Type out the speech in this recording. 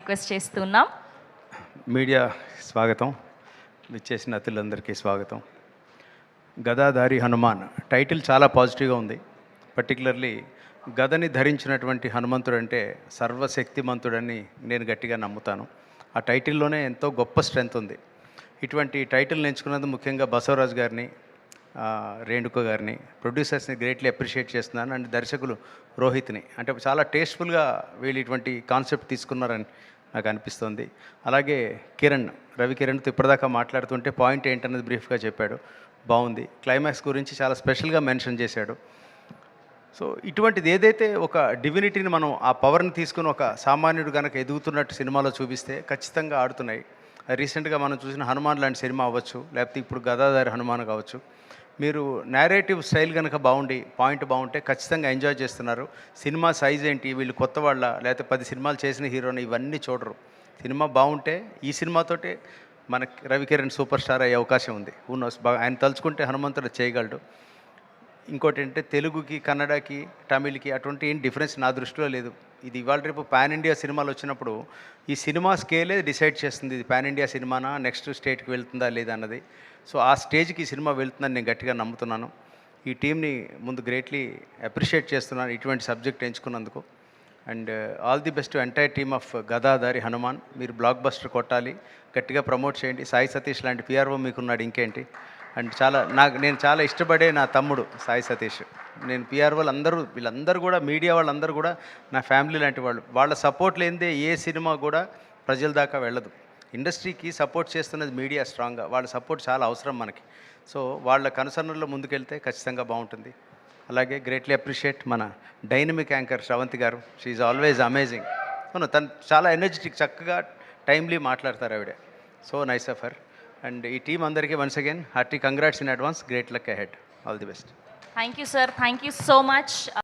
Request చేస్తున్నాం. Media స్వాగతం, విచ్చేసిన అతిథులందరికీ స్వాగతం. గదాధారి హనుమాన్ టైటిల్ చాలా పాజిటివ్గా ఉంది. పర్టికులర్లీ గదని ధరించినటువంటి హనుమంతుడు అంటే సర్వశక్తిమంతుడని నేను గట్టిగా నమ్ముతాను. ఆ టైటిల్లోనే ఎంతో గొప్ప స్ట్రెంత్ ఉంది. ఇటువంటి టైటిల్ని ఎంచుకున్నందుకు ముఖ్యంగా బసవరాజు గారిని, రేణుక గారిని, ప్రొడ్యూసర్స్ని గ్రేట్లీ అప్రిషియేట్ చేస్తున్నాను. అండ్ దర్శకులు రోహిత్ని, అంటే చాలా టేస్ట్ఫుల్గా వీళ్ళు ఇటువంటి కాన్సెప్ట్ తీసుకున్నారని నాకు అనిపిస్తుంది. అలాగే రవికిరణ్తో ఇప్పటిదాకా మాట్లాడుతుంటే పాయింట్ ఏంటన్నది బ్రీఫ్గా చెప్పాడు, బాగుంది. క్లైమాక్స్ గురించి చాలా స్పెషల్గా మెన్షన్ చేశాడు. సో ఇటువంటిది ఏదైతే ఒక డివినిటీని మనం ఆ పవర్ని తీసుకుని ఒక సామాన్యుడు కనుక ఎదుగుతున్నట్టు సినిమాలో చూపిస్తే ఖచ్చితంగా ఆడుతున్నాయి. రీసెంట్గా మనం చూసిన హనుమాన్ లాంటి సినిమా అవ్వచ్చు, లేకపోతే ఇప్పుడు గదాధారి హనుమాన్ కావచ్చు. మీరు నేరేటివ్ స్టైల్ కనుక బాగుండి పాయింట్ బాగుంటే ఖచ్చితంగా ఎంజాయ్ చేస్తున్నారు. సినిమా సైజ్ ఏంటి, వీళ్ళు కొత్త వాళ్ళ లేకపోతే 10 సినిమాలు చేసిన హీరోని ఇవన్నీ చూడరు. సినిమా బాగుంటే ఈ సినిమాతోటే మనకి రవికిరణ్ సూపర్ స్టార్ అయ్యే అవకాశం ఉంది. నోస్, బాగా ఆయన తలుచుకుంటే హనుమంతుడు చేయగలడు. ఇంకోటి ఏంటంటే తెలుగుకి, కన్నడకి, తమిళ్కి అటువంటి ఏం డిఫరెన్స్ నా దృష్టిలో లేదు. ఇది ఇవాళ రేపు పాన్ ఇండియా సినిమాలు వచ్చినప్పుడు ఈ సినిమా స్కేలే డిసైడ్ చేస్తుంది, ఇది పాన్ ఇండియా సినిమానా, నెక్స్ట్ స్టేట్కి వెళ్తుందా లేదా అన్నది. సో ఆ స్టేజ్కి ఈ సినిమా వెళ్తుందని నేను గట్టిగా నమ్ముతున్నాను. ఈ టీంని ముందు గ్రేట్లీ అప్రిషియేట్ చేస్తున్నాను ఇటువంటి సబ్జెక్ట్ ఎంచుకున్నందుకు. And all the best to entire team of Gadadhari Hanuman. మీరు బ్లాక్ బస్టర్ కొట్టాలి, గట్టిగా ప్రమోట్ చేయండి. సాయి సతీష్ లాంటి పిఆర్ఓ మీకున్నాడు, ఇంకేంటి. అండ్ నేను చాలా ఇష్టపడే నా తమ్ముడు సాయి సతీష్. నేను పిఆర్ఓలు వీళ్ళందరూ కూడా, మీడియా వాళ్ళందరూ కూడా నా ఫ్యామిలీ లాంటి వాళ్ళు. వాళ్ళ సపోర్ట్ లేనిదే ఏ సినిమా కూడా ప్రజల దాకా వెళ్ళదు. ఇండస్ట్రీకి సపోర్ట్ చేస్తున్నది మీడియా స్ట్రాంగ్గా, వాళ్ళ సపోర్ట్ చాలా అవసరం మనకి. సో వాళ్ళ కన్సర్న్లో ముందుకెళ్తే ఖచ్చితంగా బాగుంటుంది. అలాగే గ్రేట్లీ అప్రిషియేట్ మన డైనమిక్ యాంకర్ శ్రవంతి గారు. She is always amazing. అవును, తను చాలా ఎనర్జెటిక్, చక్కగా టైమ్లీ మాట్లాడతారు ఆవిడ. So nice of her. And ఈ టీం అందరికీ once again hearty congrats in advance. Great luck ahead. All the best. Thank you sir, thank you so much.